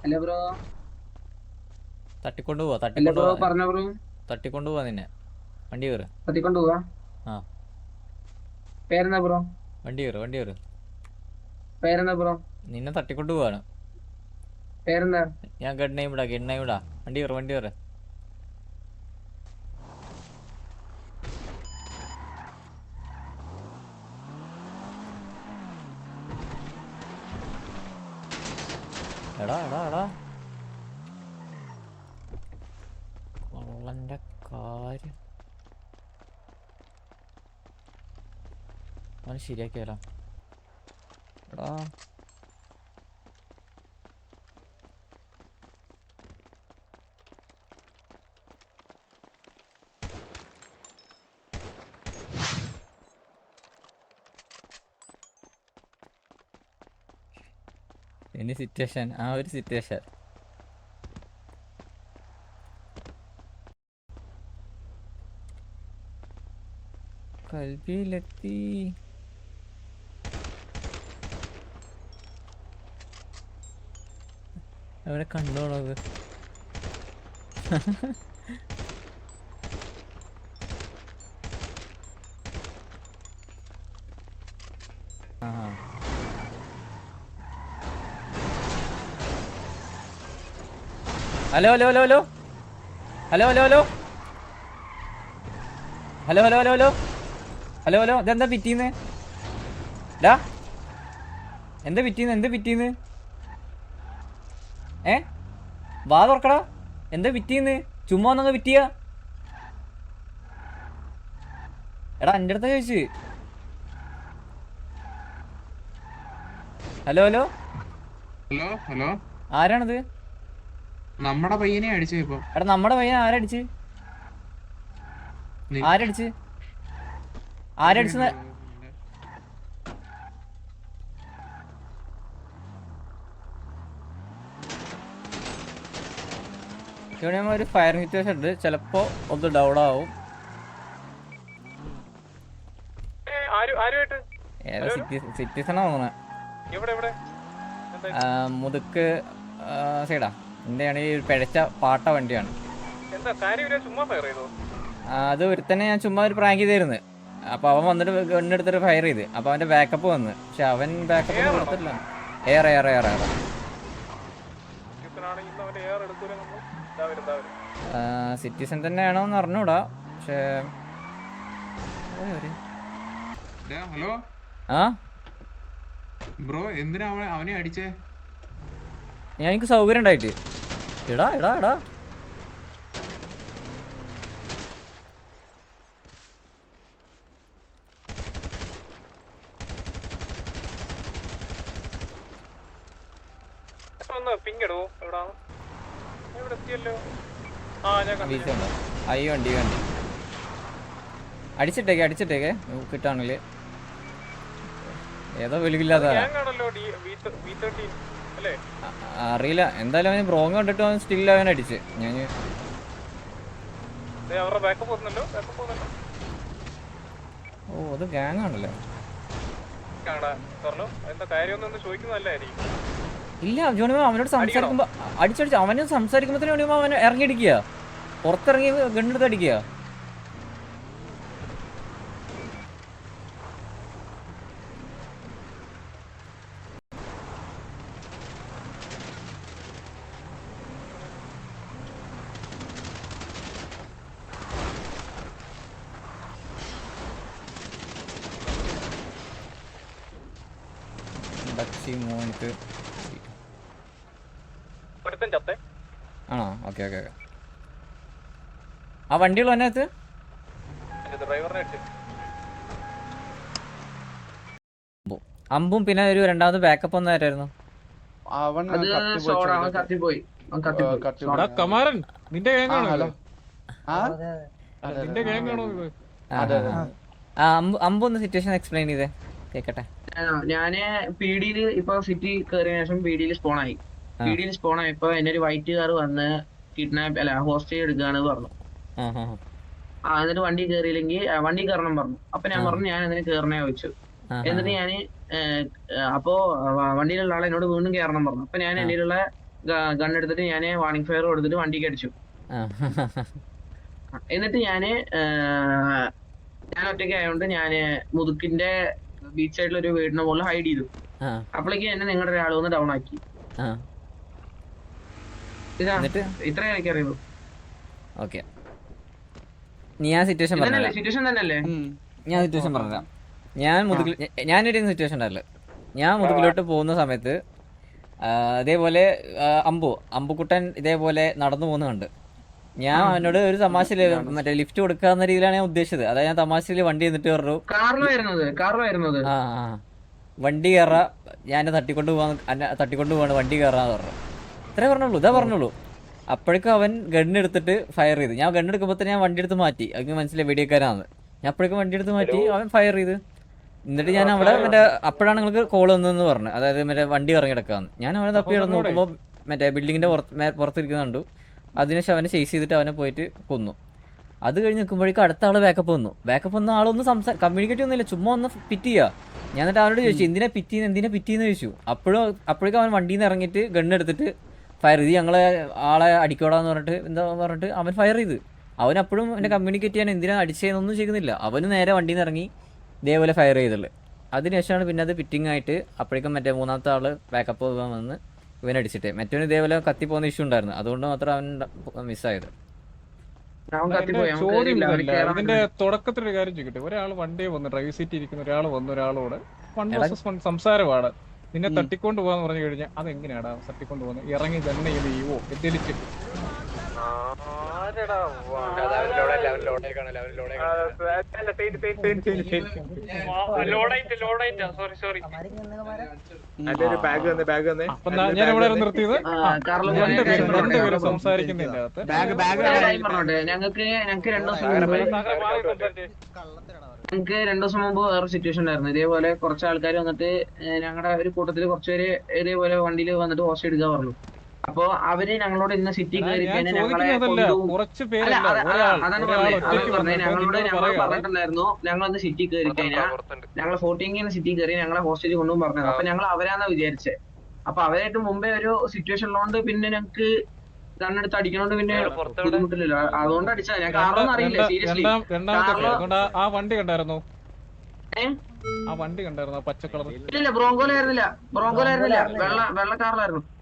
അല്ല ബ്രോ. തട്ടിക്കൊണ്ടു പോവാ അല്ല തട്ടിക്കൊണ്ടു ബ്രോ, പോവാ പറഞ്ഞ ബ്രോ. തട്ടിക്കൊണ്ടു പോവാ നിന്നെ. വണ്ടി കയറ്. കത്തിക്കൊണ്ട് പോവാ. ആ പേരെന്താ ബ്രോ? വണ്ടി കയറ്. പേരെന്താ ബ്രോ? നിന്നെ തട്ടിക്കൊണ്ടു പോവാണ്. പേരെന്താ? ഞാൻ ഗഡ് നൈം ഇടാ. വണ്ടി കയറ്. എടാ കൊള്ളന്റെ കാര്യം അവന് ശരിയാക്കിയാലോ. എടാ ഇനി സിറ്റുവേഷൻ, ആ ഒരു സിറ്റുവേഷൻ കൽബിയിലെത്തി. അവനെ കണ്ടോണത്. ആ hello hello hello hello hello hello hello hello hello hello hello hello hello ഇതെന്താ പിറ്റീന്ന്? ഡാ എന്താ പിറ്റീന്ന്? ഏ വാ തുറക്കടാ. എന്താ പിറ്റീന്ന്? ചുമ്മാ ഒന്നങ്ങ് പിറ്റിയ. എടാ എൻ്റെ അടുത്ത ചോദിച്ച്. Hello hello hello hello. ആരാണത്? നമ്മുടെ പയ്യനെ അടിച്ചു ഇപ്പൊ. എടാ നമ്മുടെ പയ്യൻ ആരടിച്ച്? ആരടിച്ച് ആരടിച്ച് ഇവിടെ ഒരു ഫയർ സിറ്റുവേഷൻ ഉണ്ട്. ചിലപ്പോ ഒന്ന് ഡൗൺ ആവും. ഏതാ സിറ്റിസണാ തോന്നുന്നത്. മുതുക്ക് സൈഡാ. എന്താണ് ഈ പിഴച്ച പാട്ട വണ്ടിയാണ്. അത് ഒരുത്തന്നെ ഞാൻ ചുമ്മാ ഒരു പ്രാങ്ക് ചെയ്തായിരുന്നു. അപ്പൊ അവൻ വന്നിട്ട് ഗണ്ണെടുത്തിട്ട് ഫയർ ചെയ്ത്. അപ്പൊ അവന്റെ ബാക്കപ്പ് വന്ന്. പക്ഷെ അവൻ ബാക്കപ്പ് ഒന്നും കൊടുത്തില്ല. ഏറെ സിറ്റിസൺ തന്നെയാണോ എന്ന് അറിഞ്ഞൂടാ. പക്ഷേ ഹലോ. ആ ബ്രോ എന്തിനാ അവനെ അടിച്ചേ? ഞാൻ എനിക്ക് സൗകര്യം ഉണ്ടായിട്ട്. എടാ ഈ വണ്ടി അടിച്ചിട്ടേക്ക് കിട്ടാണെങ്കില്. ഏതോ വെളിവില്ലാത്ത അറിയില്ല. എന്തായാലും അവന് ബ്രോങ് കണ്ടിട്ട് അവൻ സ്റ്റിൽ അവൻ അടിച്ച്. ഞാൻ ഓ അത് ഗ്യാങ് ആണല്ലേ. ഇല്ല ജോണിമ അവനോട് സംസാരിക്കുമ്പോ അടിച്ചടിച്ച് അവന് സംസാരിക്കുമ്പോഴത്തേനും ജോണിമ അവൻ ഇറങ്ങിയടിക്കുക. പുറത്തിറങ്ങി ഗണ്ണെടുത്ത് അടിക്കുക. മോനിക്ക് ആണോ? ഓക്കെ ആ വണ്ടികൾ അതിനകത്ത് അമ്പും പിന്നെ ഒരു രണ്ടാമത് ബാക്കപ്പ് ഒന്നായിരുന്നു. നിന്റെ അമ്പൊന്ന് സിറ്റുവേഷൻ എക്സ്പ്ലെയിൻ ചെയ്തേ കേക്കട്ടെ. ഞാന് പി ഡിയിൽ ഇപ്പൊ സിറ്റി കയറിയ ശേഷം പി ഡിയിൽ സ്പോൺ ആയപ്പോ എന്നെ ഒരു വൈറ്റ് കാർ വന്ന് ഹോസ്റ്റേജ് എടുക്കുകയാണ് പറഞ്ഞു. എന്നിട്ട് വണ്ടി കയറിയില്ലെങ്കിൽ വണ്ടി കയറണം പറഞ്ഞു. അപ്പൊ ഞാൻ പറഞ്ഞു ഞാൻ അതിന് കയറണേ ചോദിച്ചു. എന്നിട്ട് ഞാന് അപ്പോ വണ്ടിയിലുള്ള ആൾ എന്നോട് വീണ്ടും കയറണം പറഞ്ഞു. അപ്പൊ ഞാൻ എന്റെയിലുള്ള ഗണ്ണെടുത്തിട്ട് ഞാൻ വാർണിംഗ് ഫയർ കൊടുത്തിട്ട് വണ്ടിക്ക് അടിച്ചു. എന്നിട്ട് ഞാൻ ഒറ്റയ്ക്ക് ആയതുകൊണ്ട് ഞാന് മുതുക്കിന്റെ ബീച്ച് സൈഡിൽ ഒരു വീടിന്റെ മുകളിൽ ഹൈഡ് ചെയ്തു. അപ്പോഴേക്ക് എന്നെ നിങ്ങളുടെ ഒരാൾ വന്ന് ഡൗൺ ആക്കി. ഇതാ ഇത്ര എനിക്ക് അറിയുള്ളൂ. ഓക്കെ, ഞാൻ സിറ്റുവേഷൻ സിറ്റുവേഷൻ തന്നെയല്ലേ? ഞാൻ സിറ്റുവേഷൻ പറഞ്ഞുതരാം. ഞാനൊരു സിറ്റുവേഷൻ ഉണ്ടല്ലോ, ഞാൻ മുതുകിലോട്ട് പോകുന്ന സമയത്ത് ഇതേപോലെ അമ്പുക്കുട്ടൻ ഇതേപോലെ നടന്നു പോകുന്നുണ്ട്. ഞാൻ അവനോട് ഒരു തമാശയില് മറ്റേ ലിഫ്റ്റ് കൊടുക്കാന്ന രീതിയിലാണ് ഞാൻ ഉദ്ദേശിച്ചത്. അതായത് ഞാൻ തമാശയില് വണ്ടി എന്നിട്ട് പറഞ്ഞു വണ്ടി കയറാ, ഞാൻ തട്ടിക്കൊണ്ട് പോവാണ് വണ്ടി കയറാന്ന് പറഞ്ഞു. ഇത്രേ പറഞ്ഞുള്ളൂ. അപ്പോഴേക്കും അവൻ ഗണ്ണെടുത്തിട്ട് ഫയർ ചെയ്ത്. ഞാൻ ഗണ്ണെടുക്കുമ്പോൾ തന്നെ ഞാൻ വണ്ടി എടുത്ത് മാറ്റി. എനിക്ക് മനസ്സിലായി വെടിയേക്കാരാന്ന്. ഞാൻ അപ്പോഴേക്കും വണ്ടി എടുത്ത് മാറ്റി, അവൻ ഫയർ ചെയ്ത്. എന്നിട്ട് ഞാൻ അവിടെ മറ്റേ അപ്പോഴാണ് നിങ്ങൾക്ക് കോൾ വന്നതെന്ന് പറഞ്ഞു, അതായത് മറ്റേ വണ്ടി ഇറങ്ങി കിടക്കാന്ന്. ഞാൻ അവനെ തപ്പി കിടന്ന് നോക്കുമ്പോൾ മറ്റേ ബിൽഡിങ്ങിന്റെ പുറത്തിരിക്കുന്നുണ്ട്. അതിനുശേഷം അവനെ ചേസ് ചെയ്തിട്ട് അവനെ പോയിട്ട് കൊന്നു. അത് കഴിഞ്ഞ് നിൽക്കുമ്പോഴേക്കും അടുത്ത ആള് ബാക്കപ്പ് വന്ന ആളൊന്നും കമ്മ്യൂണിക്കേറ്റ് ഒന്നുമില്ല, ചുമ്മാ ഒന്ന് പിറ്റ് ചെയ്യുക. ഞാൻ എന്നിട്ട് അവനോട് ചോദിച്ചു എന്തിനാ പിറ്റീന്ന് ചോദിച്ചു. അപ്പോഴേക്കും അവൻ വണ്ടിയിൽ നിന്ന് ഇറങ്ങിയിട്ട് ഗണ്ണെടുത്തിട്ട് ഫയർ ചെയ്ത്. ഞങ്ങളെ ആളെ അടിക്കോടാന്ന് പറഞ്ഞിട്ട് അവൻ ഫയർ ചെയ്ത്. അവനപ്പോഴും എന്നെ കമ്മ്യൂണിക്കേറ്റ് ചെയ്യാൻ എന്തിനാ അടിച്ചതെന്നൊന്നും ചെയ്യുന്നില്ല. അവന് നേരെ വണ്ടിയിൽ നിന്ന് ഇറങ്ങി ഇതേപോലെ ഫയർ ചെയ്തുള്ളു. അതിനുശേഷമാണ് പിന്നെ അത് ഫിറ്റിംഗ് ആയിട്ട് അപ്പോഴേക്കും മറ്റേ മൂന്നാമത്തെ ആള് ബാക്കപ്പ് പോകാൻ വന്ന് ഇവനടിച്ചിട്ട്. മറ്റവന് ഇതേപോലെ കത്തിപ്പോകുന്ന ഇഷ്യൂ ഉണ്ടായിരുന്നു, അതുകൊണ്ട് മാത്രം അവൻ മിസ്സായത്. ഇതിന്റെ തുടക്കത്തിലൊരു കാര്യം ചോദിക്കട്ടെ, ഒരാൾ വണ്ടിയെ വന്ന് ഡ്രൈവ് സീറ്റ് ഇരിക്കുന്ന ഒരാളോട് 1 സംസാരമാണ്. നിന്നെ തട്ടിക്കൊണ്ട് പോകാന്ന് പറഞ്ഞു കഴിഞ്ഞാൽ അതെങ്ങനെയാടാ തട്ടിക്കൊണ്ട് പോകുന്നത്? ഇറങ്ങി തന്നെ ചെയ്യുവോ എന്തെങ്കിലും? ഞാൻ ഇവിടെ നിർത്തിയത് രണ്ടുപേരും സംസാരിക്കുന്നതിന്റെ അകത്ത് ഞങ്ങൾക്ക് 2 ദിവസം മുമ്പ് വേറെ സിറ്റുവേഷൻ ഉണ്ടായിരുന്നു. ഇതേപോലെ കുറച്ച് ആൾക്കാർ വന്നിട്ട് ഞങ്ങളുടെ ഒരു കൂട്ടത്തില് കുറച്ചുപേര് ഇതേപോലെ വണ്ടിയിൽ വന്നിട്ട് ഹോസ്റ്റ് എടുക്കാൻ പറഞ്ഞു. അപ്പൊ അവര് ഞങ്ങളോട് ഇന്ന് സിറ്റി കയറി ഞങ്ങൾ പറഞ്ഞിട്ടുണ്ടായിരുന്നു, ഞങ്ങളന്ന് സിറ്റി കയറി കഴിഞ്ഞാൽ ഞങ്ങൾ 14 സിറ്റി കയറി ഞങ്ങളെ ഹോസ്റ്റലിൽ കൊണ്ടുപോകും പറഞ്ഞത്. അപ്പൊ ഞങ്ങൾ അവരാന്നാ വിചാരിച്ചത്. അപ്പൊ അവരായിട്ട് മുമ്പേ ഒരു സിറ്റുവേഷൻ ഉള്ളതുകൊണ്ട് പിന്നെ ഞങ്ങക്ക് ഗണ്ണെടുത്ത് അടിക്കണോണ്ട് പിന്നെ ബുദ്ധിമുട്ടില്ലല്ലോ, അതുകൊണ്ട് അടിച്ചതാ. ഞാൻ കാരണം അറിയില്ല സീരിയസ്ലി. ആ വണ്ടി കണ്ടായിരുന്നോ? പച്ച കളർ ഇല്ല, ബ്രോങ്കോലായിരുന്നില്ല. വെള്ള കാറിലായിരുന്നു.